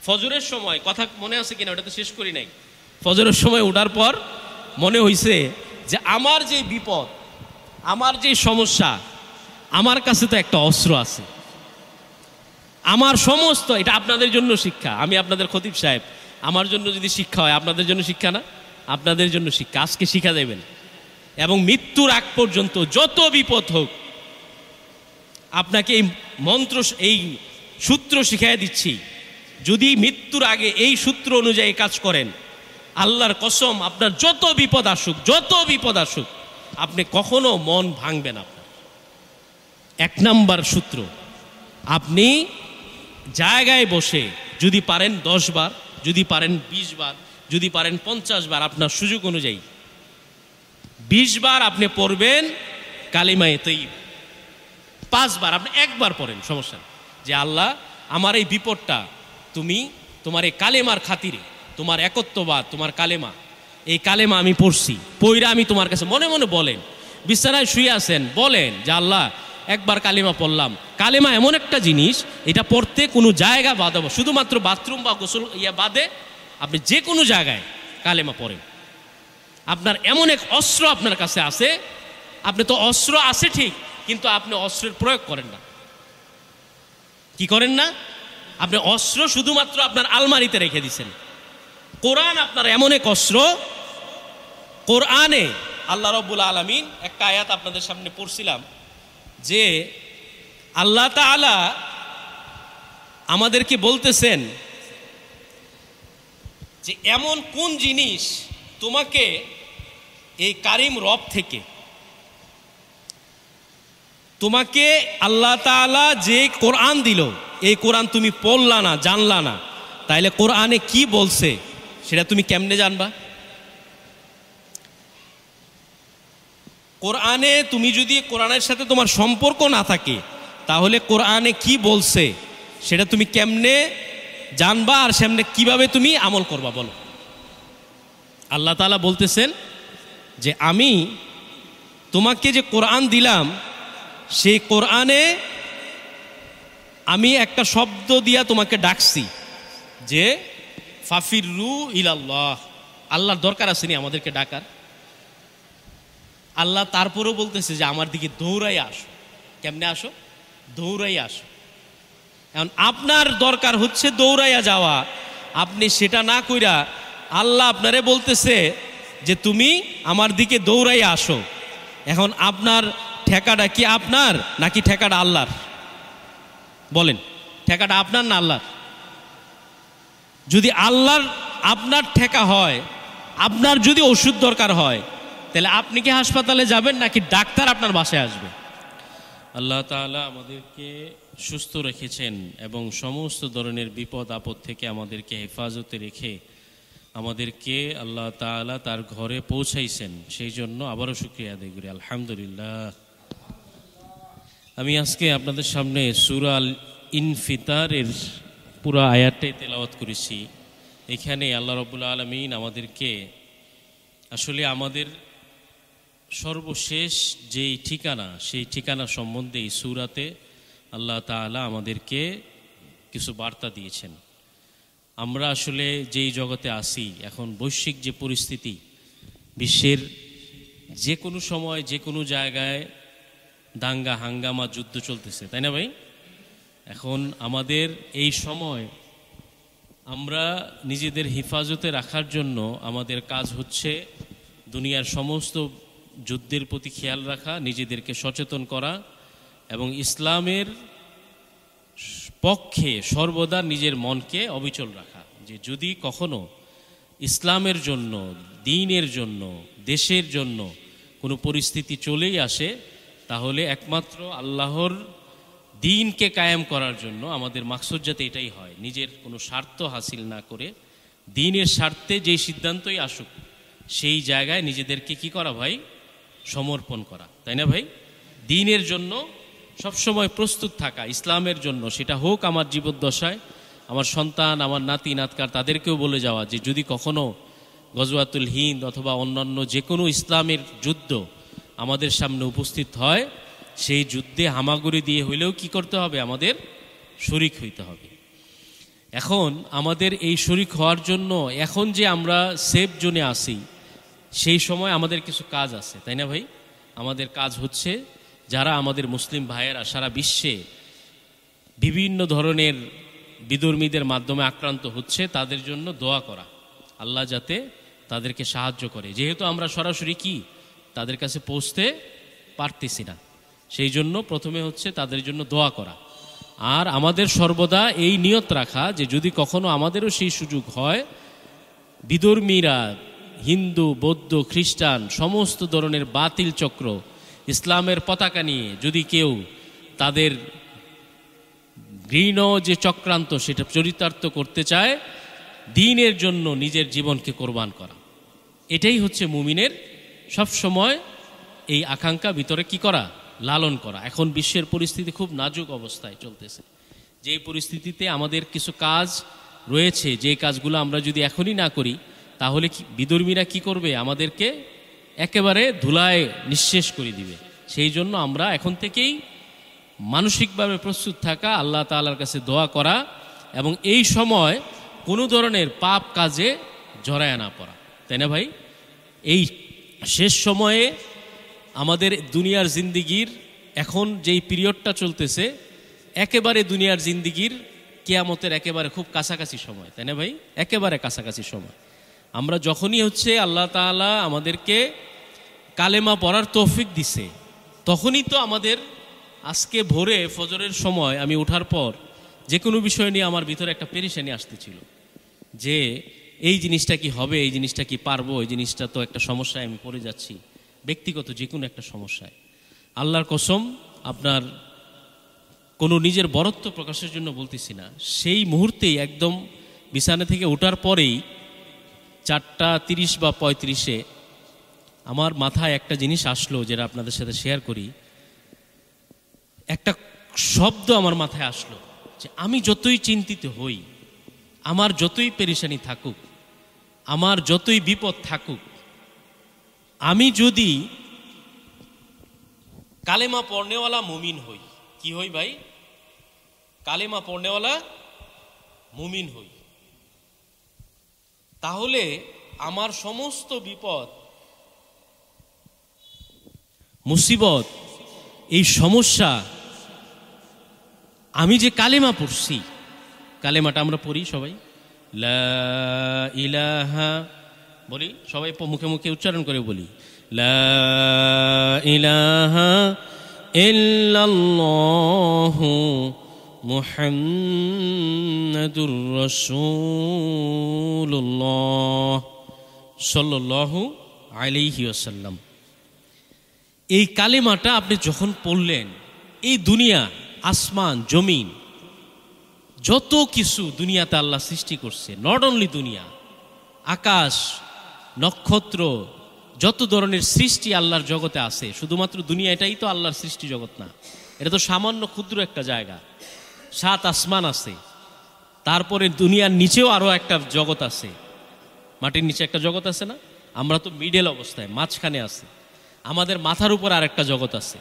ফজরের সময়, কথা মনে আছে কিনা ওটা তো শেষ করি নাই, ফজরের সময় ওঠার পর মনে হইছে যে আমার যে বিপদ, আমার যে সমস্যা, আমার কাছে তো একটা অস্ত্র আছে। আমার সমস্ত, এটা আপনাদের জন্য শিক্ষা, আমি আপনাদের খতিব সাহেব, আমার জন্য যদি শিক্ষা হয় আপনাদের জন্য শিক্ষা না? আপনাদের জন্য শিক্ষা, আজকে শিক্ষা দেবেন। এবং মৃত্যুর আগ পর্যন্ত যত বিপদ হোক, আপনাকে এই মন্ত্র, এই সূত্র শিখাই দিচ্ছি, যদি মৃত্যুর আগে এই সূত্র অনুযায়ী কাজ করেন, আল্লাহর কসম আপনার যত বিপদ আসুক, যত বিপদ আসুক, আপনি কখনো মন ভাঙবেন আপনার। 1 নাম্বার সূত্র, আপনি জায়গায় বসে যদি পারেন 10 বার, যদি পারেন 20 বার, যদি পারেন 50 বার, আপনার সুযোগ অনুযায়ী 20 বার আপনি পড়বেন কালিমায়ে তয়্যিবা। 5 বার আপনি একবার পড়েন, সমস্যা নেই, যে আল্লাহ আমার এই বিপদটা তুমি তোমার এই কালেমার খাতিরে, তোমার একত্ববাদ, তোমার কালেমা, এই কালেমা আমি পড়ছি, পইরা আমি তোমার কাছে মনে মনে বলেন, বিছানায় শুয়ে আছেন, বলেন যে আল্লাহ একবার কালেমা পড়লাম। কালেমা এমন একটা জিনিস, এটা পড়তে কোনো জায়গা বাঁধাবো, শুধুমাত্র বাথরুম বা গোসল বাদে আপনি যে কোনো জায়গায় কালেমা পড়েন। আপনার এমন এক অস্ত্র আপনার কাছে আছে, আপনি তো অস্ত্র আছে ঠিক, কিন্তু আপনি অস্ত্রের প্রয়োগ করেন না। কি করেন না? আপনি অস্ত্র শুধুমাত্র আপনার আলমারিতে রেখে দিছেন। কোরআন আপনার এমন এক অস্ত্র, কোরআনে আল্লাহ রাব্বুল আলামিন একটা আয়াত আপনাদের সামনে পড়ছিলাম, যে আল্লাহ তাআলা আমাদেরকে বলতেছেন যে এমন কোন জিনিস তোমাকে এই কারিম রব থেকে, তোমাকে আল্লাহ তাআলা যে কোরআন দিল, এই কোরআন তুমি পড়লা না, জানলা না, তাইলে কোরআনে কি বলছে সেটা তুমি কেমনে জানবা? কোরআনে তুমি যদি, কোরআনের সাথে তোমার সম্পর্ক না থাকে, তাহলে কোরআনে কি বলছে সেটা তুমি কেমনে জানবা, আর সামনে কিভাবে তুমি আমল করবা? বলো। আল্লাহ তাআলা বলতেছেন যে আমি তোমাকে যে কোরআন দিলাম, সেই কোরআনে আমি একটা শব্দ দিয়া তোমাকে ডাকছি, যে ফাফিরু ইলাল্লাহ। আল্লাহর দরকার আসেনি আমাদেরকে ডাকার? আল্লাহ তারপরেও বলতেছে যে আমার দিকে দৌড়াই আসো। কেমনে আসো? দৌড়াই আসো। এখন আপনার দরকার হচ্ছে দৌড়াইয়া যাওয়া, আপনি সেটা না কইরা আল্লাহ আপনারে বলতেছে যে তুমি আমার দিকে দৌড়াইয়া আসো। এখন আপনার ঠেকাটা কি আপনার, নাকি ঠেকাটা আল্লাহর? বলেন, ঠেকাটা আপনার না আল্লাহর? যদি আল্লাহর আপনার ঠেকা হয়, আপনার যদি ওষুধ দরকার হয়, তাহলে আপনি কি হাসপাতালে যাবেন, নাকি ডাক্তার আপনার বাসায় আসবে? আল্লাহ তাআলা আমাদেরকে সুস্থ রেখেছেন এবং সমস্ত ধরনের বিপদ আপদ থেকে আমাদেরকে হেফাজতে রেখে আমাদেরকে আল্লাহ তাআলা তার ঘরে পৌঁছাইছেন, সেই জন্য আবারও শুকরিয়া আদায় করি, আলহামদুলিল্লাহ। আমি আজকে আপনাদের সামনে সূরা আল ইনফিতারের পুরো আয়াতটাই তেলাওয়াত করেছি। এখানে আল্লাহ রাব্বুল আলামিন আমাদেরকে আসলে আমাদের সর্বশেষ যেই ঠিকানা, সেই ঠিকানা সম্বন্ধে এই সূরাতে আল্লাহ তাআলা আমাদেরকে কিছু বার্তা দিয়েছেন। আমরা আসলে যেই জগতে আছি এখন, বৈশ্বিক যে পরিস্থিতি, বিশ্বের যে কোনো সময় যে কোনো জায়গায় দাঙ্গা হাঙ্গামা যুদ্ধ চলতেছে, তাই না ভাই? এখন আমাদের এই সময় আমরা নিজেদের হেফাজতে রাখার জন্য আমাদের কাজ হচ্ছে দুনিয়ার সমস্ত যুদ্ধের প্রতি খেয়াল রাখা, নিজেদেরকে সচেতন করা এবং ইসলামের পক্ষে সর্বদা নিজের মনকে অবিচল রাখা, যে যদি কখনো ইসলামের জন্য, দ্বীনের জন্য, দেশের জন্য কোনো পরিস্থিতি চলেই আসে, তাহলে একমাত্র আল্লাহর দ্বীনকে কায়েম করার জন্য আমাদের মাকসুদ যাতে এটাই হয়, নিজের কোনো স্বার্থ হাসিল না করে দ্বীনের স্বার্থে যেই সিদ্ধান্তই আসুক, সেই জায়গায় নিজেদেরকে কি করা ভাই? সমর্পণ করা, তাই না ভাই? দ্বীনের জন্য সবসময় প্রস্তুত থাকা, ইসলামের জন্য, সেটা হোক আমার জীবদ্দশায়, আমার সন্তান, আমার নাতি নাতকার, তাদেরকেও বলে যাওয়া যে যদি কখনো গজওয়াতুল হিন্দ অথবা অন্যান্য যে কোনো ইসলামের যুদ্ধ আমাদের সামনে উপস্থিত হয়, সেই যুদ্ধে হামাগুড়ি দিয়ে হইলেও কি করতে হবে? আমাদের শরিক হইতে হবে। এখন আমাদের এই শরিক হওয়ার জন্য এখন যে আমরা সেফ জোনে আসি, সেই সময় আমাদের কিছু কাজ আছে, তাই না ভাই? আমাদের কাজ হচ্ছে যারা আমাদের মুসলিম ভাইয়েরা সারা বিশ্বে বিভিন্ন ধরনের বিধর্মীদের মাধ্যমে আক্রান্ত হচ্ছে, তাদের জন্য দোয়া করা, আল্লাহ যাতে তাদেরকে সাহায্য করে। যেহেতু আমরা সরাসরি কি তাদের কাছে পৌঁছতে পারতেছি না, সেই জন্য প্রথমে হচ্ছে তাদের জন্য দোয়া করা। আর আমাদের সর্বদা এই নিয়ত রাখা যে যদি কখনো আমাদেরও সেই সুযোগ হয়, বিধর্মীরা, হিন্দু, বৌদ্ধ, খ্রিস্টান সমস্ত ধরনের বাতিল চক্র ইসলামের পতাকা নিয়ে যদি কেউ তাদের ঘৃণ যে চক্রান্ত সেটা চরিতার্থ করতে চায়, দ্বীনের জন্য নিজের জীবনকে কোরবান করা, এটাই হচ্ছে মুমিনের সবসময় এই আকাঙ্ক্ষা ভিতরে কি করা, লালন করা। এখন বিশ্বের পরিস্থিতি খুব নাজুক অবস্থায় চলতেছে, যেই পরিস্থিতিতে আমাদের কিছু কাজ রয়েছে, যে কাজগুলো আমরা যদি এখনই না করি তাহলে বিধর্মীরা কি করবে, আমাদেরকে একেবারে ধুলায় নিঃশেষ করে দিবে। সেই জন্য আমরা এখন থেকেই মানসিকভাবে প্রস্তুত থাকা, আল্লাহ তাআলার কাছে দোয়া করা এবং এই সময় কোনো ধরনের পাপ কাজে জড়ায় না পড়া, তাই না ভাই? এই শেষ সময়ে আমাদের দুনিয়ার জিন্দিগির এখন যেই পিরিয়ডটা চলতেছে, একেবারে দুনিয়ার জিন্দিগির কিয়ামতের একেবারে খুব কাছাকাছি সময়, তাই না ভাই? একেবারে কাছাকাছি সময়। আমরা যখনই হচ্ছে আল্লাহ তাআলা আমাদেরকে কালেমা পড়ার তৌফিক দিছে, তখনই তো আমাদের আজকে ভোরে ফজরের সময় আমি ওঠার পর যে কোনো বিষয় নিয়ে আমার ভিতরে একটা পেরেশানি আসতেছিল যে এই জিনিসটা কি হবে, এই জিনিসটা কি পারবো, এই জিনিসটা তো একটা সমস্যায় আমি পড়ে যাচ্ছি, ব্যক্তিগত যে কোনো একটা সমস্যায়। আল্লাহর কসম, আপনার কোনো নিজের বরত্ব প্রকাশের জন্য বলতেছি না, সেই মুহূর্তেই একদম বিছানা থেকে ওঠার পরেই 4:30 বা 35-এ আমার মাথায় একটা জিনিস আসলো, যেটা আপনাদের সাথে শেয়ার করি। একটা শব্দ আমার মাথায় আসলো যে আমি যতই চিন্তিত হই, আমার যতই পেরেশানি থাকুক, আমার যতই বিপদ থাকুক, আমি যদি কালেমা পড়নেওয়ালা মুমিন হই, কি হই ভাই? কালেমা পড়নেওয়ালা মুমিন হই, তাহলে আমার সমস্ত বিপদ, মুসিবত, এই সমস্যা, আমি যে কালেমা পড়ছি, কালেমাটা আমরা পড়ি সবাই, লা ইলাহা, বলি সবাই মুখে মুখে উচ্চারণ করে বলি, লা ইলাহা ইল্লাল্লাহু মুহাম্মাদুর রাসূলুল্লাহ সাল্লাল্লাহু আলাইহি ওয়াসাল্লাম। এই কালেমাটা আপনি যখন পড়লেন, এই দুনিয়া, আসমান, জমিন, যত কিছু দুনিয়াতে আল্লাহ সৃষ্টি করছে, নট অনলি দুনিয়া, আকাশ, নক্ষত্র, যত ধরনের সৃষ্টি আল্লাহর জগতে আছে, শুধুমাত্র দুনিয়া এটাই তো আল্লাহর সৃষ্টি জগৎ না, এটা তো সামান্য ক্ষুদ্র একটা জায়গা। 7 আসমান আছে, তারপরে দুনিয়ার নিচেও আরও একটা জগৎ আছে, মাটির নিচে একটা জগৎ আছে না, আমরা তো মিডল অবস্থায়, মাঝখানে আছে। আমাদের মাথার উপর আর একটা জগৎ আছে,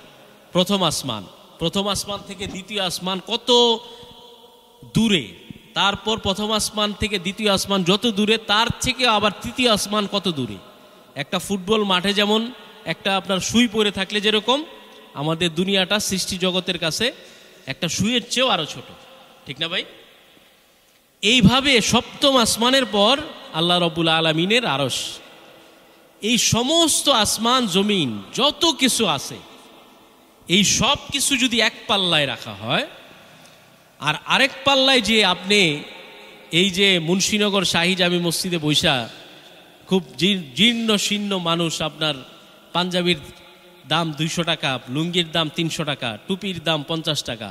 প্রথম আসমান। প্রথম আসমান থেকে দ্বিতীয় আসমান কত দূরে, তারপর প্রথম আসমান থেকে দ্বিতীয় আসমান যত দূরে, তার থেকে আবার তৃতীয় আসমান কত দূরে। একটা ফুটবল মাঠে যেমন একটা আপনার সুই পড়ে থাকলে যেরকম, আমাদের দুনিয়াটা সৃষ্টি জগতের কাছে একটা সুইয়ের চেয়েও আরো ছোট, ঠিক না ভাই? এইভাবে সপ্তম আসমানের পর আল্লাহ রব্বুল আলামিনের আরশ। এই সমস্ত আসমান জমিন যত কিছু আছে, এই সব কিছু যদি এক পাল্লায় রাখা হয়, আর আরেক পাল্লায় যে আপনি এই যে মুন্সিনগর শাহী জামি মসজিদে বৈশা খুব জীর্ণ শীর্ণ মানুষ, আপনার পাঞ্জাবির দাম 200 টাকা, লুঙ্গির দাম 300 টাকা, টুপির দাম 50 টাকা,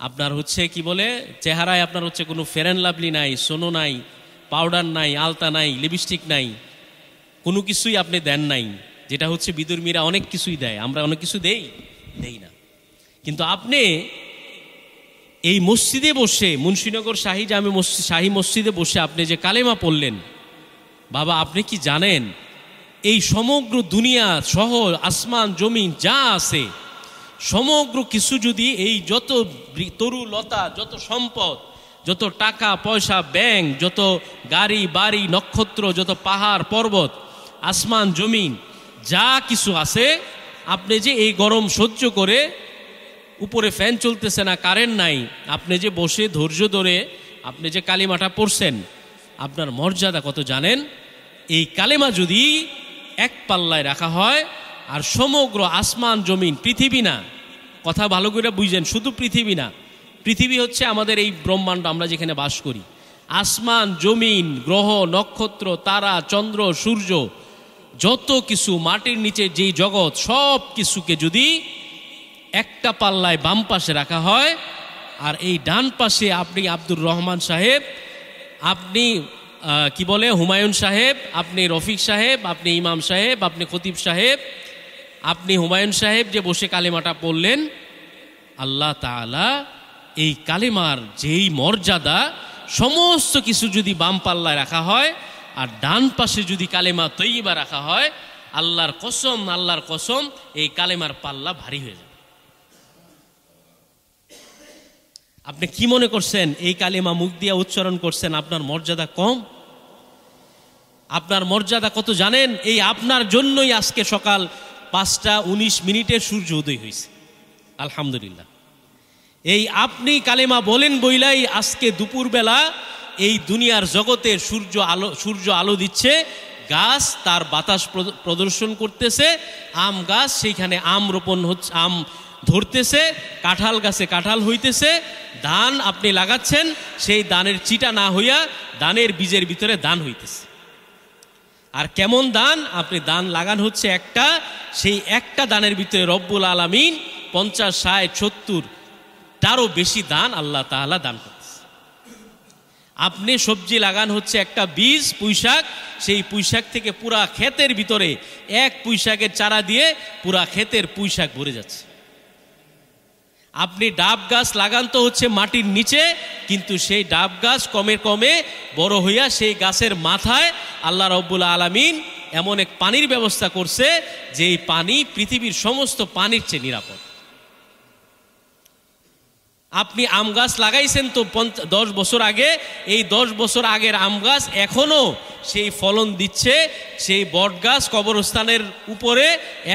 আপনার হচ্ছে কি বলে চেহারায় আপনার হচ্ছে কোনো ফেয়ার লাভলি নাই, সোনো নাই, পাউডার নাই, আলতা নাই, লিপস্টিক নাই, কোনো কিছুই আপনি দেন নাই, যেটা হচ্ছে বিধর্মীরা অনেক কিছুই দেয়, আমরা অনেক কিছু দেই না। কিন্তু আপনি এই মসজিদে বসে, মুন্সিনগর শাহী জামি শাহী মসজিদে বসে আপনি যে কালেমা পড়লেন, বাবা আপনি কি জানেন এই সমগ্র দুনিয়া সহ আসমান জমিন যা আছে সমগ্র কিছু যদি এই যত তরু লতা, যত সম্পদ যত টাকা পয়সা, ব্যাংক, যত গাড়ি বাড়ি, নক্ষত্র, যত পাহাড় পর্বত, আসমান জমিন যা কিছু আছে, আপনি যে এই গরম সহ্য করে, উপরে ফ্যান চলতেছে না, কারেন্ট নাই, আপনি যে বসে ধৈর্য ধরে আপনি যে কালিমাটা পড়ছেন, আপনার মর্যাদা কত জানেন? এই কালেমা যদি এক পাল্লায় রাখা হয়, আর সমগ্র আসমান জমিন, পৃথিবী না, কথা ভালো করে বুঝেন, শুধু পৃথিবী না, পৃথিবী হচ্ছে আমাদের এই ব্রহ্মাণ্ড, আমরা যেখানে বাস করি, আসমান জমিন, গ্রহ নক্ষত্র, তারা চন্দ্র সূর্য, যত কিছু মাটির নিচে যেই জগৎ, সব কিছুকে যদি একটা পাল্লায় বাম পাশে রাখা হয়, আর এই ডান পাশে আপনি আব্দুর রহমান সাহেব, আপনি কি বলে হুমায়ুন সাহেব, আপনি রফিক সাহেব, আপনি ইমাম সাহেব, আপনি খতিব সাহেব, আপনি হুমায়ুন সাহেব যে বসে কালেমাটা পড়লেন, আল্লাহ তাআলা এই কালেমার যেই মর্যাদা, সমস্ত কিছু যদি বাম পাল্লায় রাখা হয় আর ডান পাশে যদি কালেমা তৈয়বা রাখা হয়, আল্লাহর কসম এই কালেমার পাল্লা ভারী হয়ে যাবে। আপনি কি মনে করছেন এই কালেমা মুখ দিয়ে উচ্চারণ করছেন আপনার মর্যাদা কম? আপনার মর্যাদা কত জানেন? এই আপনার জন্যই আজকে সকাল 5টা 19 সূর্য উদয় হয়েছে, আলহামদুলিল্লাহ। এই আপনি কালেমা বলেন বইলাই আজকে দুপুরবেলা এই দুনিয়ার জগতের সূর্য আলো দিচ্ছে, গাছ তার বাতাস প্রদর্শন করতেছে, আম গাছ সেইখানে আম রোপণ হচ্ছে, আম ধরতেছে, কাঁঠাল গাছে কাঁঠাল হইতেছে, ধান আপনি লাগাচ্ছেন, সেই ধানের চিটা না হইয়া ধানের বীজের ভিতরে ধান হইতেছে। আর কেমন দান? আপনি দান লাগান হচ্ছে একটা, সেই একটা দানের ভিতরে রব্বুল আলামিন 50, 60, 70টারও বেশি দান আল্লাহ তাআলা দান করতেছে। আপনি সবজি লাগান হচ্ছে একটা বীজ, পুঁইশাক, সেই পুঁইশাক থেকে পুরা ক্ষেতের ভিতরে এক পুঁইশাকের চারা দিয়ে পুরা ক্ষেতের পুঁইশাক ভরে যাচ্ছে। আপনি ডাব গাছ লাগান তো হচ্ছে মাটির নিচে, কিন্তু সেই ডাব গাছ কমে কমে বড় হইয়া সেই গাছের মাথায় আল্লাহ রব্বুল আলামিন এমন এক পানির ব্যবস্থা করছে যে এই পানি পৃথিবীর সমস্ত পানির চেয়ে নিরাপদ। আপনি আম গাছ লাগাইছেন তো 10 বছর আগে, এই 10 বছর আগের আম গাছ এখনো সেই ফলন দিচ্ছে, সেই বট গাছ কবরস্থানের উপরে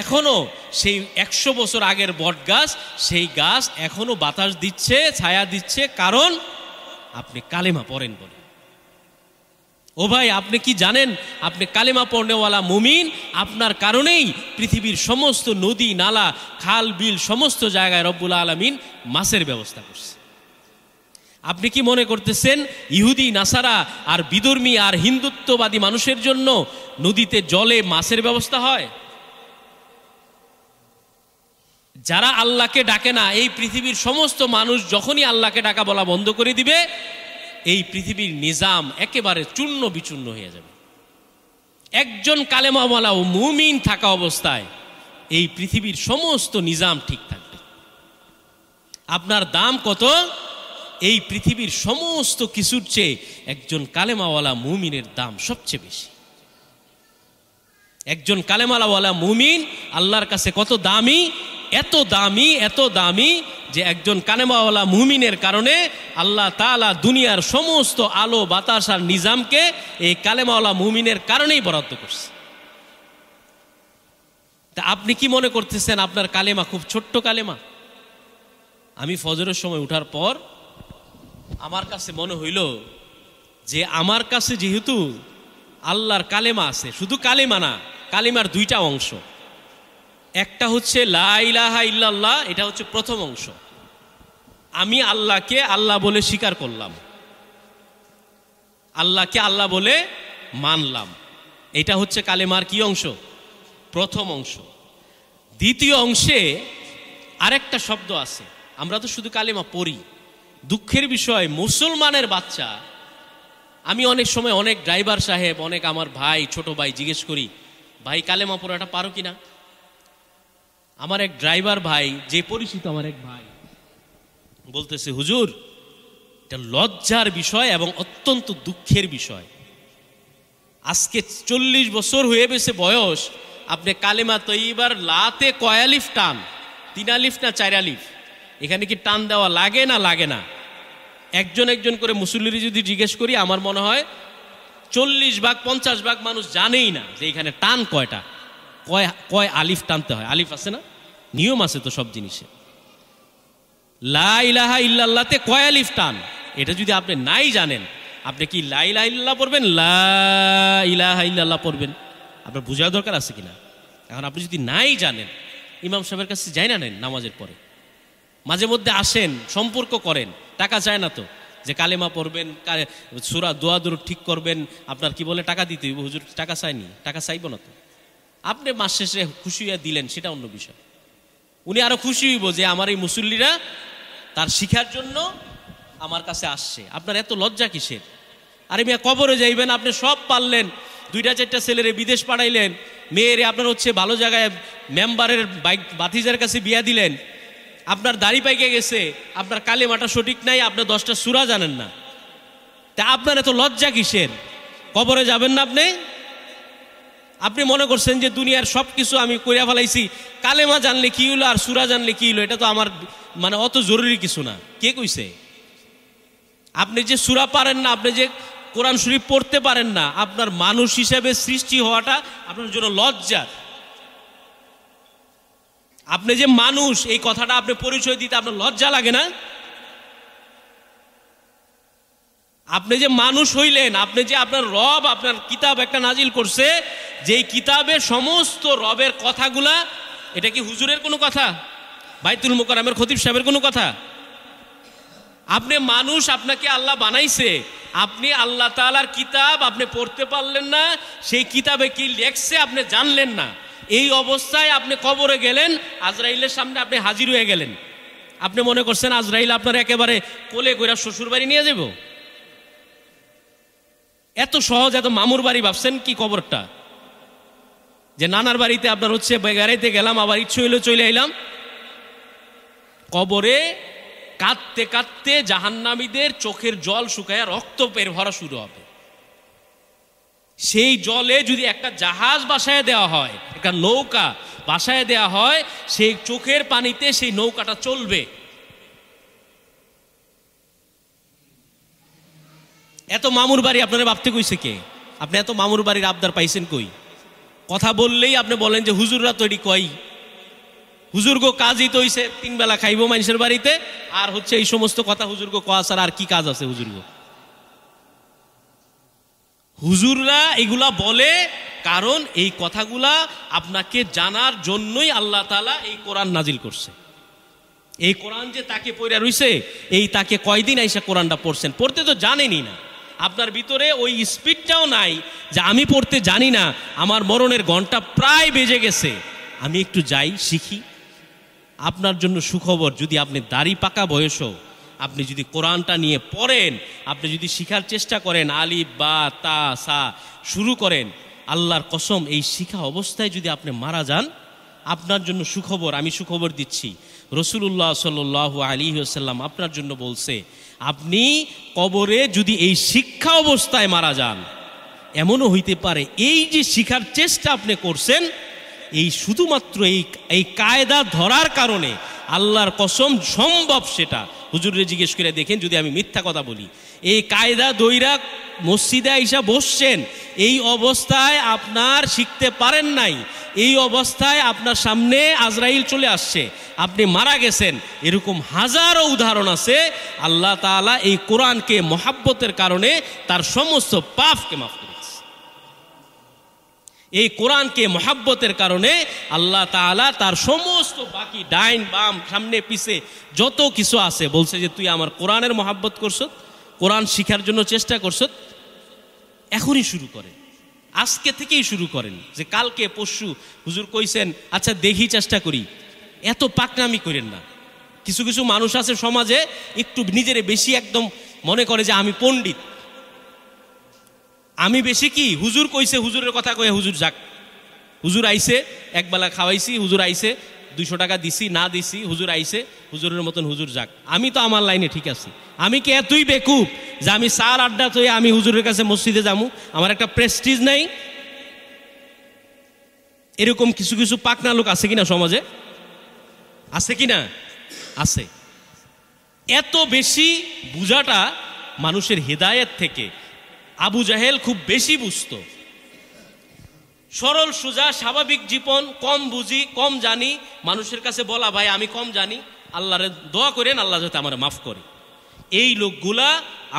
এখনো সেই 100 বছর আগের বট গাছ, সেই গাছ এখনো বাতাস দিচ্ছে, ছায়া দিচ্ছে, কারণ আপনি কালেমা পড়েন বলে। ও ভাই, আপনি কি জানেন আপনি কালেমা পড়নেওয়ালা মুমিন, আপনার কারণেই পৃথিবীর সমস্ত নদী নালা খাল বিল সমস্ত জায়গায় রব্বুল আলামিন মাছের ব্যবস্থা করছে। আপনি কি মনে করতেছেন ইহুদি নাসারা আর বিধর্মী আর হিন্দুত্ববাদী মানুষের জন্য নদীতে জলে মাছের ব্যবস্থা হয়? যারা আল্লাহকে ডাকে না, এই পৃথিবীর সমস্ত মানুষ যখনই আল্লাহকে ডাকা বলা বন্ধ করে দিবে, এই পৃথিবীর নিজাম একেবারে চূর্ণ বিচূর্ণ হয়ে যাবে। একজন কালেমাওয়ালা ও মুমিন থাকা অবস্থায় এই পৃথিবীর সমস্ত নিজাম ঠিক থাকবে। আপনার দাম কত? এই পৃথিবীর সমস্ত কিছুর চেয়ে একজন কালেমাওয়ালা মুমিনের দাম সবচেয়ে বেশি। একজন কালেমাওয়ালা মুমিন আল্লাহর কাছে কত দামি, এত দামি, এত দামি যে একজন কালেমাওয়ালা মুমিনের কারণে আল্লাহ তাআলা দুনিয়ার সমস্ত আলো বাতাস আর নিজামকে এই কালেমাওয়ালা মুমিনের কারণেই বরাদ্দ করছে। তা আপনি কি মনে করতেছেন আপনার কালেমা খুব ছোট্ট কালেমা? আমি ফজরের সময় উঠার পর আমার কাছে মনে হইল যে আমার কাছে যেহেতু আল্লাহর কালেমা আছে, শুধু কালেমা না, কালেমার 2টা অংশ। একটা হচ্ছে লা ইলাহা ইল্লাল্লাহ, এটা হচ্ছে প্রথম অংশ, আমি আল্লাহকে আল্লাহ বলে স্বীকার করলাম, আল্লাহকে আল্লাহ বলে মানলাম, এটা হচ্ছে কালেমার কি অংশ? প্রথম অংশ। দ্বিতীয় অংশে আরেকটা শব্দ আছে। আমরা তো শুধু কালেমা পড়ি, দুঃখের বিষয় মুসলমানের বাচ্চা, আমি অনেক সময় অনেক ড্রাইভার সাহেব, অনেক আমার ভাই, ছোট ভাই জিজ্ঞেস করি, ভাই কালেমা পড়াটা পারো কিনা? আমার এক ড্রাইভার ভাই, যে পরিচিত আমার এক ভাই, বলতেছে হুজুর এটা লজ্জার বিষয় এবং অত্যন্ত দুঃখের বিষয়, আজকে 40 বছর হয়ে গেছে বয়স, আপনি কালেমা তৈয়বার লাতে কয় আলিফ টান? 3 আলিফ না 4 আলিফ? এখানে কি টান দেওয়া লাগে না লাগে না? একজন একজন করে মুসল্লির যদি জিজ্ঞেস করি, আমার মনে হয় 40-50 মানুষ জানেই না যে এখানে টান কয়টা, কয় আলিফ টানতে হয়। আলিফ আছে না, নিয়ম আছে তো সব জিনিসে। লা ইলাহা ইল্লাল্লাহতে কয় আলিফ টান, এটা যদি আপনি নাই জানেন, আপনি কি লা ইলাহা ইল্লাল্লাহ পড়বেন, লা ইলাহা ইল্লাল্লাহ পড়বেন? আপনার বোঝার দরকার আছে কিনা। এখন আপনি যদি নাই জানেন, ইমাম সাহেবের কাছে যাই না নেন, নামাজের পরে মাঝে মধ্যে আসেন, সম্পর্ক করেন, টাকা চায় না তো যে কালেমা পড়বেন, সূরা দোয়া দুরূদ ঠিক করবেন, আপনার কি বলে টাকা দিতে হইব, হুজুর টাকা চাইনি, টাকা চাইব না তো। আপনি মাস শেষে খুশি হয়ে দিলেন, সেটা অন্য বিষয়। উনি আরো খুশি হইব যে আমার এই মুসল্লিরা তার শিখার জন্য আমার কাছে আসছে। আপনার এত লজ্জা কিসের? আরে মিয়া, কবরে যাইবেন, আপনি সব পারলেন, 2-4টা ছেলেরে বিদেশ পাঠাইলেন, মেয়েরে আপনার হচ্ছে ভালো জায়গায় মেম্বারের বাতিজার কাছে বিয়া দিলেন, আপনার দাড়ি পাইকে গেছে, আপনার কালেমাটা সঠিক নাই, আপনার 10টা সূরা জানেন না, তা আপনার এত লজ্জা কিসের? কবরে যাবেন না আপনি? আপনি মনে করছেন যে দুনিয়ার সব কিছু আমি কইরা ফেলাইছি, কালেমা জানলে কি হইলো আর সূরা জানলে কি হইলো, এটা তো আমার মানে অত জরুরি কিছু না। কে কইছে? আপনি যে সূরা পারেন না, আপনি যে কোরআন শরীফ পড়তে পারেন না, আপনার মানুষ হিসেবে সৃষ্টি হওয়াটা আপনার জন্য লজ্জার। আপনি যে মানুষ, এই কথাটা আপনি পরিচয় দিতে আপনার লজ্জা লাগে না? আপনি যে মানুষ হইলেন, আপনি যে আপনার রব আপনার কিতাব একটা নাজিল করছে, যেই কিতাবে সমস্ত রবের কথাগুলা, এটা কি হুজুরের কোনো কথা, বাইতুল মোকাররমের খতিব সাহেবের কোনো কথা? আপনি মানুষ, আপনাকে আল্লাহ বানাইছে, আপনি আল্লাহ তাআলার কিতাব আপনি পড়তে পারলেন না, সেই কিতাবে কি লেখছে আপনি জানলেন না, এই অবস্থায় আপনি কবরে গেলেন, আজরাইলের সামনে আপনি হাজির হয়ে গেলেন। আপনি মনে করছেন আজরাইল আপনার একেবারে কোলে কইরা শ্বশুর বাড়ি নিয়ে যাব? এত সহজ, এত মামুর বাড়ি ভাবছেন কি কবরটা? যে নানার বাড়িতে আপনার হচ্ছে বেগাড়াইতে গেলাম, আবার ইচ্ছে হইলো চলে আইলাম। কবরে কাঁদতে কাঁদতে জাহান্নামীদের চোখের জল শুকায় রক্ত বের ভরা শুরু হবে। সেই জলে যদি একটা জাহাজ বাসায় দেওয়া হয়, একটা নৌকা বাসায় দেওয়া হয়, সেই চোখের পানিতে সেই নৌকাটা চলবে। এত মামুর বাড়ি আপনারা ভাবতে কইছে কে? আপনি এত মামুর বাড়ির আবদার পাইছেন কই? কথা বললেই আপনি বলেন যে হুজুররা তো এটি কই, হুজুরগো কাজই তো হইছে 3 বেলা খাইবো মানুষের বাড়িতে, আর হচ্ছে এই সমস্ত কথা হুজুরগো কোয়া ছাড়া আর কি কাজ আছে হুজুরগো? হুজুররা এগুলা বলে কারণ এই কথাগুলা আপনাকে জানার জন্যই আল্লাহ তাআলা এই কোরআন নাজিল করছে। এই কোরআন যে তাকে পড়ে রইছে, এই তাকে কয়দিন আইসা কোরআনটা পড়ছেন, পড়তে তো জানেনই না। আপনার ভিতরে ওই স্পিডটাও নাই যে আমি পড়তে জানি না, আমার মরণের ঘন্টা প্রায় বেজে গেছে, আমি একটু যাই শিখি। আপনার জন্য সুখবর, যদি আপনি দাড়ি পাকা বয়সও আপনি যদি কোরআনটা নিয়ে পড়েন, আপনি যদি শিখার চেষ্টা করেন, আলিফ বা তা সা শুরু করেন, আল্লাহর কসম এই শিখা অবস্থায় যদি আপনি মারা যান, আপনার জন্য সুখবর, আমি সুখবর দিচ্ছি। রাসূলুল্লাহ সাল্লাল্লাহু আলাইহি ওয়াসাল্লাম আপনার জন্য বলছে, আপনি কবরে যদি এই শিক্ষা অবস্থায় মারা যান, এমনও হইতে পারে এই যে শিখার চেষ্টা আপনি করছেন, এই শুধুমাত্র এই কায়দা ধরার কারণে আল্লাহর কসম সম্ভব সেটা। হুজুরে জিজ্ঞেস করে দেখেন যদি আমি মিথ্যা কথা বলি, এই কায়দা দইরা মসজিদে আইসা বসছেন, এই অবস্থায় আপনার শিখতে পারেন নাই, এই অবস্থায় আপনার সামনে আজরাইল চলে আসছে, আপনি মারা গেছেন, এরকম হাজারো উদাহরণ আছে। আল্লাহ তাআলা এই কোরআনকে মহাব্বতের কারণে তার সমস্ত পাপকে মাফ করেছে। এই কোরআনকে মহাব্বতের কারণে আল্লাহ তাআলা তার সমস্ত বাকি ডাইন বাম সামনে পিছে যত কিছু আছে বলছে যে তুই আমার কোরআনের মহাব্বত করছ, কোরআন শিখার জন্য চেষ্টা করছ, এখনই শুরু করেন, আজকে থেকেই শুরু করেন। যে কালকে পরশু হুজুর কইছেন, আচ্ছা দেখি চেষ্টা করি, এত পাকনামি করেন না। কিছু কিছু মানুষ আছে সমাজে একটু নিজেরে বেশি একদম মনে করে যে আমি পণ্ডিত, আমি বেশি কি, হুজুর কইছে হুজুরের কথা কয়ে হুজুর যাক, হুজুর আইছে একবেলা খাওয়াইছি, হুজুর আইছে 200 টাকা দিছি না দিছি, হুজুর আইছে, হুজুরের মতন হুজুর যাক, আমি তো আমার লাইনে ঠিক আছি। আমি কি এতই বেকুব যে আমি সার আড্ডা তৈরি আমি হুজুরের কাছে মসজিদে যাবো? আমার একটা প্রেস্টিজ নাই? এরকম কিছু কিছু পাকনা লোক আছে কিনা সমাজে? আছে কিনা? আছে। এত বেশি বুঝাটা মানুষের হেদায়েত থেকে। আবু জাহেল খুব বেশি বুঝতো। সরল সোজা স্বাভাবিক জীবন, কম বুঝি, কম জানি, মানুষের কাছে বলা ভাই আমি কম জানি, আল্লাহরে দোয়া করেন আল্লাহ যাতে আমার মাফ করে। এই লোকগুলা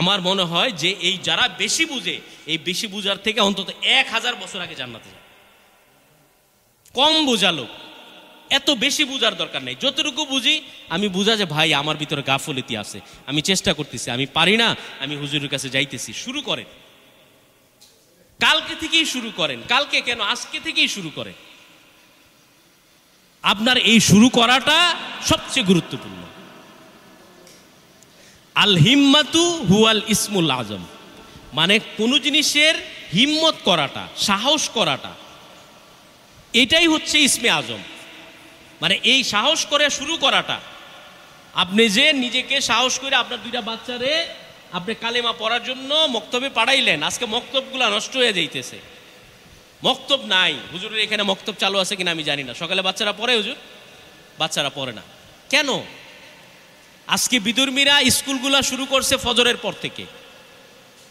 আমার মনে হয় যে এই যারা বেশি বুঝে, এই বেশি বুঝার থেকে অন্তত 1000 বছর আগে জান্নাতে যায়। কম বোঝা লোক, এত বেশি বুঝার দরকার নেই। যতটুকু বুঝি আমি বুঝা যে ভাই আমার ভিতরে গাফলতি আছে, আমি চেষ্টা করতেছি, আমি পারি না, আমি হুজুরের কাছে যাইতেছি। শুরু করেন, কালকে থেকেই শুরু করেন। কালকে কেন, আজকে থেকেই শুরু করেন। আপনার এই শুরু করাটা সবচেয়ে গুরুত্বপূর্ণ। আল হিম্মাতু হুয়াল ইসমুল আজম, মানে কোনো জিনিসের হিম্মত করাটা, সাহস করাটা, এটাই হচ্ছে ইসমে আজম। মানে এই সাহস করে শুরু করাটা। আপনি যে নিজেকে সাহস করে আপনার 2টা বাচ্চারে আপনি কালেমা পড়ার জন্য মক্তবে পাঠাইলেন, আজকে মক্তবগুলা নষ্ট হয়ে যাইতেছে। মক্তব নাই। হুজুরের এখানে মক্তব চালু আছে কিনা আমি জানি না। সকালে বাচ্চারা পড়ে হুজুর? বাচ্চারা পড়ে না কেন? আজকে বিধর্মীরা স্কুলগুলা শুরু করছে ফজরের পর থেকে।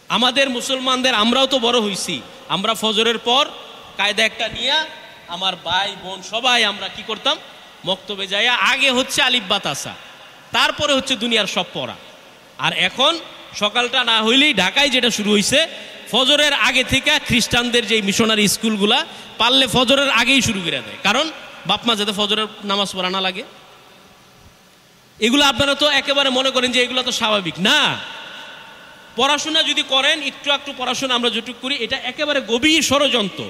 আমাদের মুসলমানদের, আমরাও তো বড় হইছি, আমরা ফজরের পর কায়দা একটা নিয়ে আমার ভাই বোন সবাই আমরা কি করতাম, মক্তবে যাইয়া আগে হচ্ছে আলিফ বা তাসা, তারপরে হচ্ছে দুনিয়ার সব পড়া। আর এখন সকালটা না হইলেই ঢাকায় যেটা শুরু হয়েছে, ফজরের আগে থেকে খ্রিস্টানদের যে মিশনারি স্কুলগুলা পারলে ফজরের আগেই শুরু করে দেয়, কারণ বাপমা যাতে ফজরের নামাজ পড়া না লাগে। এগুলো আপনারা তো একেবারে মনে করেন যে এগুলো তো স্বাভাবিক না। পড়াশোনা যদি করেন, একটু পড়াশোনা আমরা যেটুকু করি, এটা একেবারে গভীর ষড়যন্ত্র।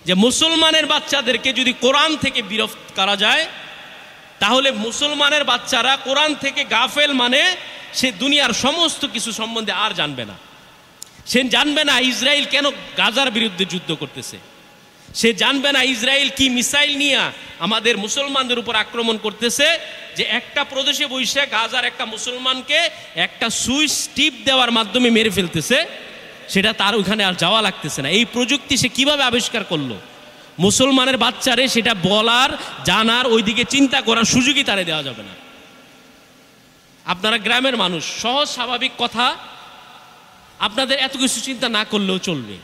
যে মুসলমানের বাচ্চাদেরকে যদি কোরআন থেকে বিরত করা যায়, তাহলে মুসলমানের বাচ্চারা কোরআন থেকে গাফেল, মানে সে দুনিয়ার সমস্ত কিছু সম্বন্ধে আর জানবে না। সে জানবে না ইসরায়েল কেন গাজার বিরুদ্ধে যুদ্ধ করতেছে, সে জানবে না ইসরায়েল কি মিসাইল নিয়ে আমাদের মুসলমানদের উপর আক্রমণ করতেছে, যে একটা প্রদেশে বসে গাজার একটা মুসলমানকে একটা সুইচ টিপ দেওয়ার মাধ্যমে মেরে ফেলতেছে, সেটা তার ওইখানে আর যাওয়া লাগতেছে না। এই প্রযুক্তি সে কিভাবে আবিষ্কার করলো? মুসলমানের বাচ্চারে সেটা বলার, জানার, ওইদিকে চিন্তা করার সুযোগই তারে দেওয়া যাবে না। আপনারা গ্রামের মানুষ, সহজ স্বাভাবিক কথা, আপনাদের এত কিছু চিন্তা না করলেও চলবে,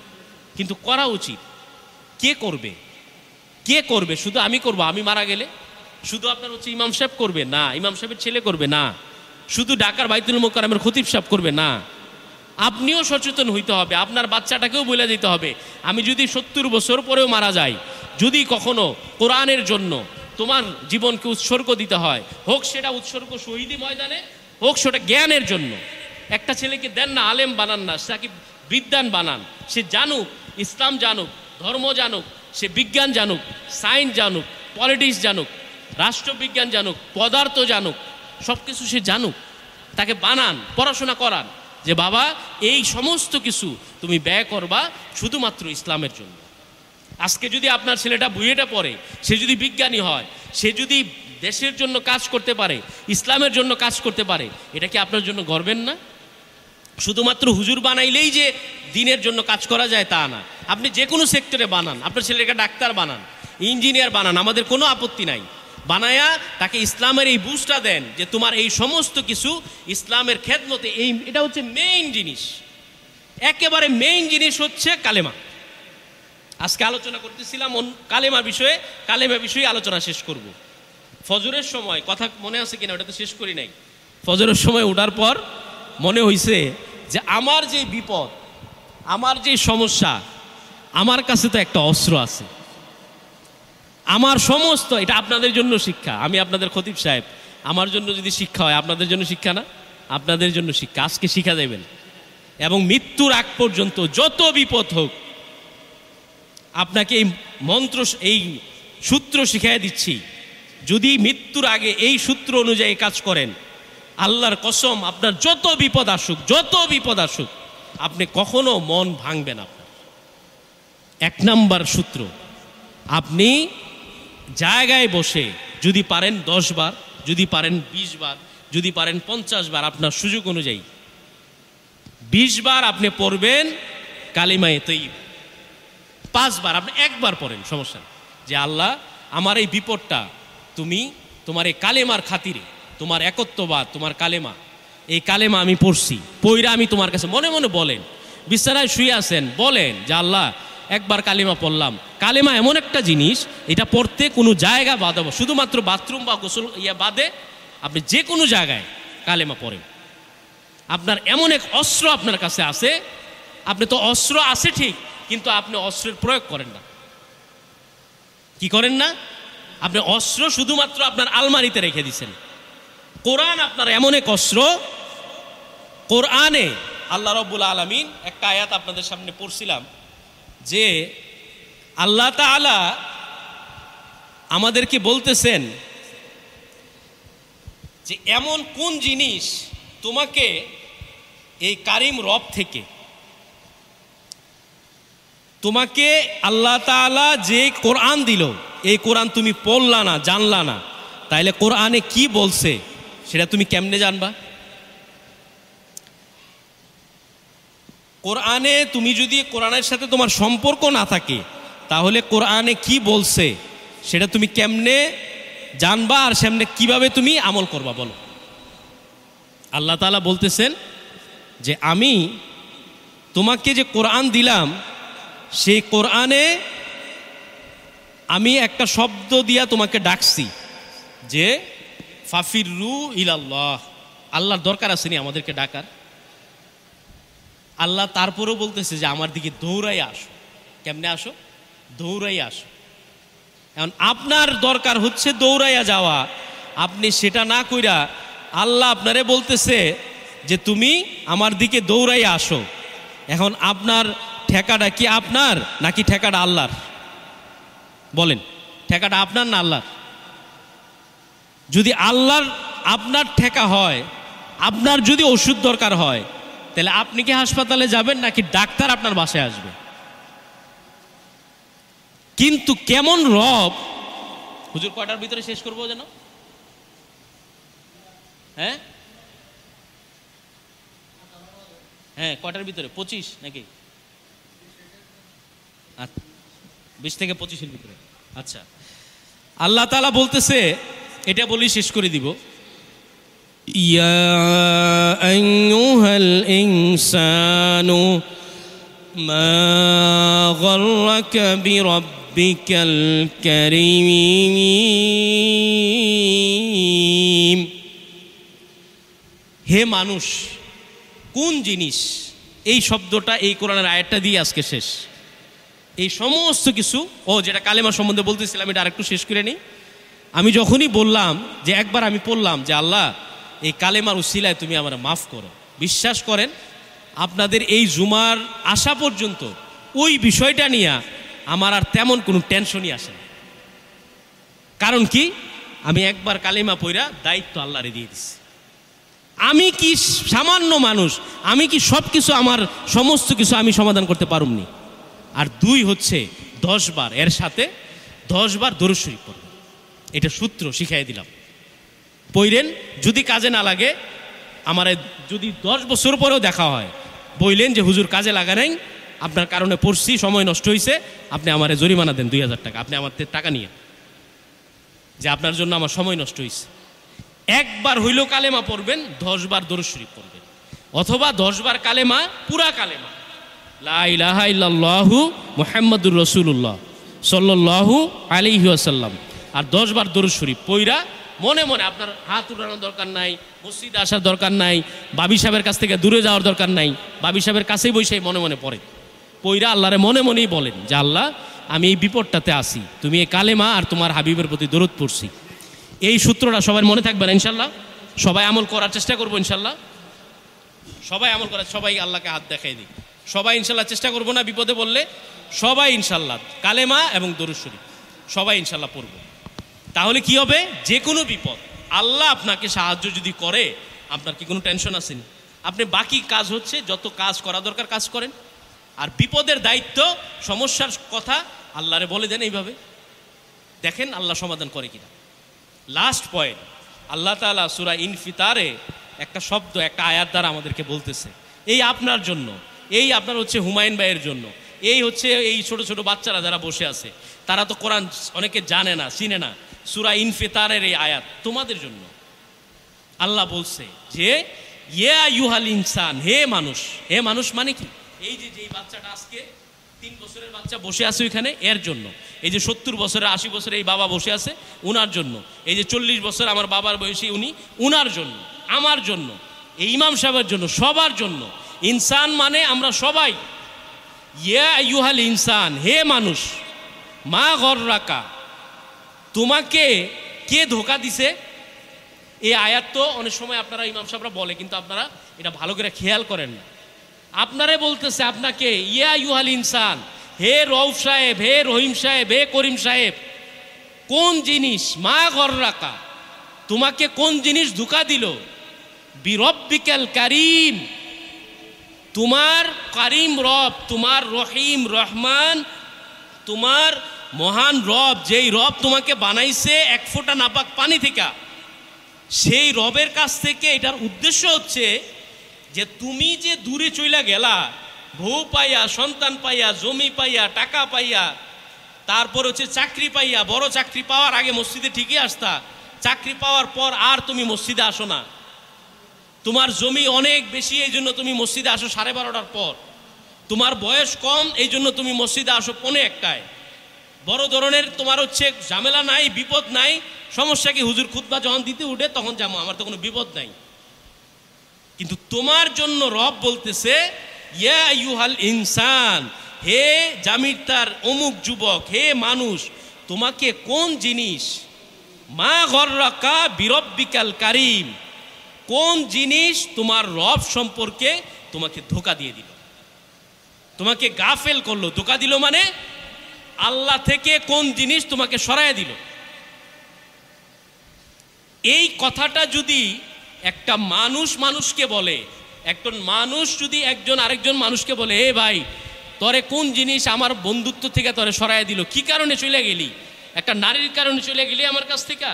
কিন্তু করা উচিত। কে করবে? কে করবে? শুধু আমি করব, আমি মারা গেলে শুধু আপনার হচ্ছে ইমাম সাহেব করবে না, ইমাম সাহেবের ছেলে করবে না, শুধু ঢাকার বাইতুল মোকাররমের খতিব সাহেব করবে না। আপনিও সচেতন হইতে হবে, আপনার বাচ্চাটাকেও বলে দিতে হবে, আমি যদি 70 বছর পরেও মারা যাই, যদি কখনো কোরআনের জন্য তোমার জীবনকে উৎসর্গ দিতে হয়, হোক সেটা উৎসর্গ শহীদি ময়দানে, হোক সেটা জ্ঞানের জন্য। একটা ছেলেকে দেন না, আলেম বানান না, তাকে বিদ্বান বানান। সে জানুক, ইসলাম জানুক, ধর্ম জানুক, সে বিজ্ঞান জানুক, সায়েন্স জানুক, পলিটিক্স জানুক, রাষ্ট্রবিজ্ঞান জানুক, পদার্থ জানুক, সব কিছু সে জানুক। তাকে বানান, পড়াশোনা করান, যে বাবা এই সমস্ত কিছু তুমি ব্যয় করবা শুধুমাত্র ইসলামের জন্য। আজকে যদি আপনার ছেলেটা বুয়েটা পড়ে, সে যদি বিজ্ঞানী হয়, সে যদি দেশের জন্য কাজ করতে পারে, ইসলামের জন্য কাজ করতে পারে, এটা কি আপনার জন্য গর্বের না? শুধুমাত্র হুজুর বানাইলেই যে দিনের জন্য কাজ করা যায় তা না। আপনি যে কোনো সেক্টরে বানান, আপনার ছেলেকে ডাক্তার বানান, ইঞ্জিনিয়ার বানান, আমাদের কোনো আপত্তি নাই। বানায়া তাকে ইসলামের এই বুঝটা দেন যে তোমার এই সমস্ত কিছু ইসলামের খেদমতে, এটা হচ্ছে মেইন জিনিস। একেবারে মেইন জিনিস হচ্ছে কালেমা। আজকে আলোচনা করতেছিলাম কালেমা বিষয়ে, কালেমা বিষয়ে আলোচনা শেষ করব। ফজরের সময়, কথা মনে আছে কিনা ওটা তো শেষ করি নাই, ফজরের সময় ওঠার পর মনে হয়েছে যে আমার যে বিপদ, আমার যে সমস্যা, আমার কাছে তো একটা অস্ত্র আছে। আমার সমস্ত, এটা আপনাদের জন্য শিক্ষা, আমি আপনাদের খতিব সাহেব, আমার জন্য যদি শিক্ষা হয়, আপনাদের জন্য শিক্ষা না? আপনাদের জন্য শিক্ষা। আজকে শিক্ষা দেবেন, এবং মৃত্যুর আগ পর্যন্ত যত বিপদ হোক, আপনাকে এই মন্ত্র, এই সূত্র শিখাই দিচ্ছি। যদি মৃত্যুর আগে এই সূত্র অনুযায়ী কাজ করেন, আল্লাহর কসম, আপনার যত বিপদ আসুক, যত বিপদ আসুক, আপনি কখনো মন ভাঙবেন। আপনার 1 নাম্বার সূত্র, আপনি জায়গায় বসে যদি পারেন 10 বার, যদি পারেন 20 বার, যদি পারেন 50 বার, আপনার সুযোগ অনুযায়ী 20 বার আপনি পড়বেন কালিমায়ে তৈয়ব। 5 বার আপনি একবার পড়েন, সমস্যা নেই, যে আল্লাহ আমার এই বিপদটা তুমি তোমার এই কালেমার খাতিরে, তোমার একত্ববাদ, তোমার কালেমা, এই কালেমা আমি পড়ছি, পইরা আমি তোমার কাছে মনে মনে বলেন, বিছানায় শুয়ে আছেন, বলেন যে আল্লাহ একবার কালেমা পড়লাম। কালেমা এমন একটা জিনিস, এটা পড়তে কোনো জায়গা বাঁধাবো, শুধুমাত্র বাথরুম বা গোসল বাদে আপনি যে কোনো জায়গায় কালেমা পড়েন। আপনার এমন এক অস্ত্র আপনার কাছে আছে, আপনি তো অস্ত্র আছে ঠিক, কিন্তু আপনি অস্ত্রের প্রয়োগ করেন না। কি করেন না? আপনি অস্ত্র শুধুমাত্র আপনার আলমারিতে রেখে দিছেন। কোরআন আপনার এমন এক অস্ত্র, কোরআনে আল্লাহ রাব্বুল আলামিন একটা আয়াত আপনাদের সামনে পড়ছিলাম যে আল্লাহ তাআলা আমাদেরকে বলতেছেন যে এমন কোন জিনিস তোমাকে এই কারিম রব থেকে, তোমাকে আল্লাহ তাআলা যে কোরআন দিল, এই কোরআন তুমি পড়লা না, জানলা না, তাইলে কোরআনে কি বলছে সেটা তুমি কেমনে জানবা? কোরআনে তুমি যদি কোরআনের সাথে তোমার সম্পর্ক না থাকে, তাহলে কোরআনে কি বলছে সেটা তুমি কেমনে জানবা, আর সামনে কিভাবে তুমি আমল করবা? বলো। আল্লাহ তাআলা বলতেছেন যে আমি তোমাকে যে কোরআন দিলাম, সেই কোরআনে আমি একটা শব্দ দিয়া তোমাকে ডাকছি যে ফাফিরু ইলাল্লাহ। আল্লাহর দরকার আসেনি আমাদেরকে ডাকার? আল্লাহ তারপরেও বলতেছে যে আমার দিকে দৌড়াই আসো। কেমনে আসো? দৌড়াই আসো। এখন আপনার দরকার হচ্ছে দৌড়াইয়া যাওয়া, আপনি সেটা না কইরা আল্লাহ আপনারে বলতেছে যে তুমি আমার দিকে দৌড়াইয়া আসো। এখন আপনার ঠেকাটা কি আপনার নাকি ঠেকাটা আল্লাহর? বলেন, ঠেকাটা আপনার না আল্লাহর? যদি আল্লাহর আপনার ঠেকা হয়, আপনার যদি ওষুধ দরকার হয়, তাহলে আপনি কি হাসপাতালে যাবেন নাকি ডাক্তার আপনার বাসায় আসবে? কিন্তু কেমন রব! হুজুর কয়টার ভিতরে শেষ করবো যেন? হ্যাঁ হ্যাঁ, কয়টার ভিতরে? 25 নাকি? 20 থেকে 25-এর ভিতরে। আচ্ছা, আল্লাহ তাআলা বলতেছে, এটা বলি শেষ করে দিব। ইয়া আইয়ুহাল ইনসানু মা গররাকা বিরাব্বিকাল কারীম। হে মানুষ, কোন জিনিস, এই শব্দটা এই কোরআনের আয়াতটা দিয়ে আজকে শেষ। এই সমস্ত কিছু, যেটা কালেমা সম্বন্ধে বলতেছিলাম, এটা আরেকটু শেষ করে নিই। আমি যখনই বললাম যে একবার আমি পড়লাম যে আল্লাহ এই কালেমার উসিলায় তুমি আমার মাফ করো, বিশ্বাস করেন আপনাদের এই জুমার আসা পর্যন্ত ওই বিষয়টা নিয়ে আমার আর তেমন কোনো টেনশনই আসে না। কারণ কি, আমি একবার কালেমা পড়া দায়িত্ব আল্লাহরে দিয়ে দিছি। আমি কি সামান্য মানুষ, আমি কি সব কিছু, আমার সমস্ত কিছু আমি সমাধান করতে পারুমনি? আর 2 হচ্ছে 10 বার, এর সাথে 10 বার দরুদ শরীফ পড়বেন। এটা সূত্র শিখাই দিলাম, পড়েন। যদি কাজে না লাগে, আমার যদি 10 বছর পরেও দেখা হয়, বললেন যে হুজুর কাজে লাগা নাই, আপনার কারণে পড়ছি, সময় নষ্ট হয়েছে, আপনি আমারে জরিমানা দেন 2000 টাকা। আপনি আমার টাকা নিয়ে, যে আপনার জন্য আমার সময় নষ্ট হয়েছে। একবার হইলেও কালেমা পড়বেন, 10 বার দরুদ শরীফ পড়বেন, অথবা 10 বার কালেমা, পুরা কালেমা লা ইলাহা ইল্লাল্লাহু মুহাম্মাদুর রাসূলুল্লাহ সাল্লাল্লাহু আলাইহি ওয়াসাল্লাম, আর 10 বার দরুদ শরীফ পইরা মনে মনে, আপনার হাত উঠানোর দরকার নাই, মসজিদে আসার দরকার নাই, বাবি সাহেবের কাছ থেকে দূরে যাওয়ার দরকার নাই, বাবি সাহেবের কাছেই বসে মনে মনে পড়ে, পইরা আল্লাহরে মনে মনেই বলেন যে আল্লাহ আমি এই বিপদটাতে আসি, তুমি এই কালেমা আর তোমার হাবিবের প্রতি দরুদ পড়ছি। এই সূত্রটা সবাই মনে থাকবেন ইনশাল্লাহ। সবাই আমল করার চেষ্টা করবো ইনশাল্লাহ। সবাই আমল করার, সবাই আল্লাহকে হাত দেখাই দিই, সবাই ইনশাল্লাহ চেষ্টা করবো না বিপদে বললে, সবাই ইনশাল্লাহ কালেমা এবং দরুদ শরীফ সবাই ইনশাল্লাহ পড়বো। তাহলে কি হবে, যে কোনো বিপদ আল্লাহ আপনাকে সাহায্য যদি করে, আপনার কি কোনো টেনশন আসেনি? আপনি বাকি কাজ হচ্ছে, যত কাজ করা দরকার কাজ করেন, আর বিপদের দায়িত্ব, সমস্যার কথা আল্লাহরে বলে দেন। এইভাবে দেখেন আল্লাহ সমাধান করে কিনা। লাস্ট পয়েন্ট, আল্লাহ তাআলা সূরা ইনফিতারে একটা শব্দ, একটা আয়াত দ্বারা আমাদেরকে বলতেছে, এই আপনার জন্য, এই আপনার হচ্ছে হুমায়ুন ভাইয়ের জন্য, এই হচ্ছে এই ছোট ছোট বাচ্চারা যারা বসে আছে, তারা তো কোরআন অনেকে জানে না, চিনে না। সূরা ইনফিতারের এই আয়াত তোমাদের জন্য। আল্লাহ বলছে যে ইয়া আইয়ুহাল ইনসান, হে মানুষ। হে মানুষ মানে কি? এই যে যেই বাচ্চাটা আজকে 3 বছরের বাচ্চা বসে আছে ওইখানে, এর জন্য। এই যে 70 বছরের 80 বছরের এই বাবা বসে আছে, উনার জন্য। এই যে 40 বছর আমার বাবার বয়সী উনি, উনার জন্য, আমার জন্য, এই ইমাম সাহেবের জন্য, সবার জন্য। ইনসান মানে আমরা সবাই। ইয়া আইয়ুহাল ইনসান, হে মানুষ, মা গররাকা, তোমাকে কে ধোকা দিছে? এই আয়াত তো অনেক সময় আপনারা ইমাম সাহেবরা বলে, কিন্তু আপনারা এটা ভালো করে খেয়াল করেন না। আপনারে বলতেছে আপনাকে, ইয়া আইয়ুহাল ইনসান, হে রউফ সাহেব, হে রহিম সাহেব, হে করিম সাহেব, কোন জিনিস, মা গররাকা, তোমাকে কোন জিনিস ধোকা দিল? বিরব্বিকাল কারিম, তোমার কারিম রব, তোমার রহিম রহমান, তোমার মহান রব, যেই রব তোমাকে বানাইছে 1 ফোঁটা নাপাক পানি থেকে, সেই রবের কাছ থেকে এটার উদ্দেশ্য হচ্ছে যে তুমি যে দূরে চইলা গেলা, বউ পাইয়া, সন্তান পাইয়া, জমি পাইয়া, টাকা পাইয়া, তারপর হচ্ছে চাকরি পাইয়া, বড় চাকরি পাওয়ার আগে মসজিদে ঠিকই আসতা, চাকরি পাওয়ার পর আর তুমি মসজিদে আসো না, তোমার জমি অনেক বেশি এই জন্য তুমি মসজিদে আসো 12:30টার পর, তোমার বয়স কম এই জন্য তুমি মসজিদে আসো 1:45টায়, বড় ধরনের তোমার হচ্ছে ঝামেলা নাই, বিপদ নাই, সমস্যা কি, হুজুর খুতবা যখন দিতে উঠে তখন যাবো, আমার তো কোনো বিপদ নাই। কিন্তু তোমার জন্য রব বলতেছে ইয়া আইয়ুহাল ইনসান, হে জামিরতার অমুক যুবক, হে মানুষ, তোমাকে কোন জিনিস, মা গররাকা বিরব্বিকাল কারিম, কোন জিনিস তোমার রব সম্পর্কে তোমাকে ধোকা দিয়ে দিল, তোমাকে গাফেল করলো। ধোকা দিল মানে আল্লাহ থেকে কোন জিনিস তোমাকে সরায় দিল। এই কথাটা যদি একটা মানুষ মানুষকে বলে, একজন মানুষ যদি একজন আরেকজন মানুষকে বলে, হে ভাই, তরে কোন জিনিস আমার বন্ধুত্ব থেকে তরে সরায় দিল, কি কারণে চলে গেলি? একটা নারীর কারণে চলে গেলি আমার কাছ থেকে,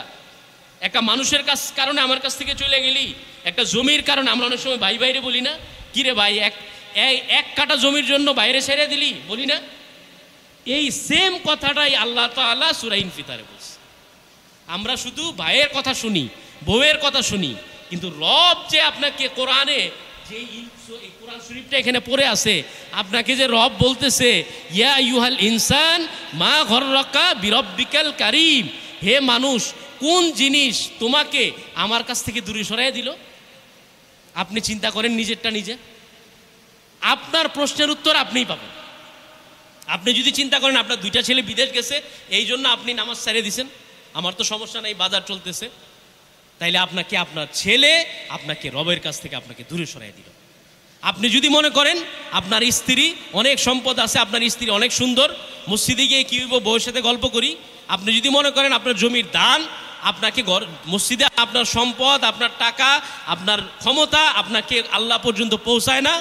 একটা মানুষের কারণে আমার কাছ থেকে চলে গেলি, একটা জমির কারণে। আমরা অনেক সময় ভাই বাইরে বলি না, কিরে ভাই এক কাটা জমির জন্য বাইরে ছেড়ে দিলি, বলি না? এই সেম কথাটাই আল্লাহ তাআলা সূরা ইনফিতারে বলছে। আমরা শুধু ভাইয়ের কথা শুনি, বউয়ের কথা শুনি, কিন্তু রব যে আপনাকে কোরআনে, যে এই কোরআন শরীফটা এখানে পড়ে আছে, আপনাকে যে রব বলতেছে ইয়া আইয়ুহাল ইনসান মা গররাকা বিরব্বিকাল কারিম, হে মানুষ, কোন জিনিস তোমাকে আমার কাছ থেকে দূরে সরাই দিল? আপনি চিন্তা করেন নিজেরটা নিজে, আপনার প্রশ্নের উত্তর আপনিই পাবেন। আপনি যদি চিন্তা করেন আপনার 2টা ছেলে বিদেশ গেছে, এই জন্য আপনি নামাজ ছেড়ে দিছেন, আমার তো সমস্যা নাই, বাজার চলতেছে, তাইলে আপনাকে আপনার ছেলে আপনাকে রবের কাছ থেকে আপনাকে দূরে সরাই দিল। আপনি যদি মনে করেন আপনার স্ত্রী অনেক সম্পদ আছে, আপনার স্ত্রী অনেক সুন্দর, মসজিদে গিয়ে কী হইব, বউয়ের সাথে গল্প করি। আপনি যদি মনে করেন আপনার জমির দান, আপনাকে মসজিদে আপনার সম্পদ, আপনার টাকা, আপনার ক্ষমতা আপনাকে আল্লাহ পর্যন্ত পৌঁছায় না,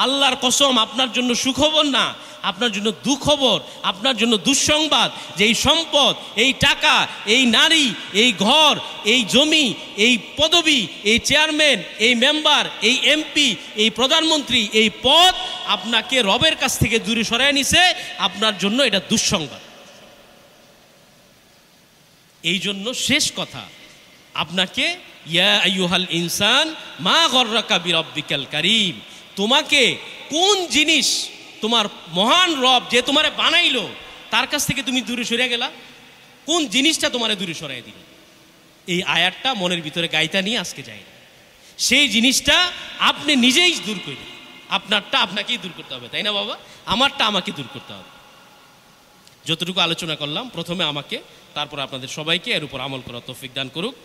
আল্লাহর কসম আপনার জন্য সুখবর না, আপনার জন্য দুঃখবর, আপনার জন্য দুঃসংবাদ, যে এই সম্পদ, এই টাকা, এই নারী, এই ঘর, এই জমি, এই পদবি, এই চেয়ারম্যান, এই মেম্বার, এই এমপি, এই প্রধানমন্ত্রী, এই পদ আপনাকে রবের কাছ থেকে দূরে সরায় নিছে, আপনার জন্য এটা দুঃসংবাদ। এই জন্য শেষ কথা, আপনাকে ইয়া আইয়ুহাল ইনসান মা গররাকা বিরব্বিকাল কারিম, তোমাকে কোন জিনিস, তোমার মহান রব যে তোমারে বানাইলো তার কাছ থেকে তুমি দূরে সরে গেলা, কোন জিনিসটা তোমারে দূরে সরাই দিল? এই আয়াতটা মনের ভিতরে গাইতা নিয়ে আজকে যাই, সেই জিনিসটা আপনি নিজেই দূর করবেন। আপনারটা আপনাকেই দূর করতে হবে, তাই না বাবা? আমারটা আমাকে দূর করতে হবে। যতটুকু আলোচনা করলাম প্রথমে আমাকে, তারপর আপনাদের সবাইকে এর উপর আমল করার তৌফিক দান করুক।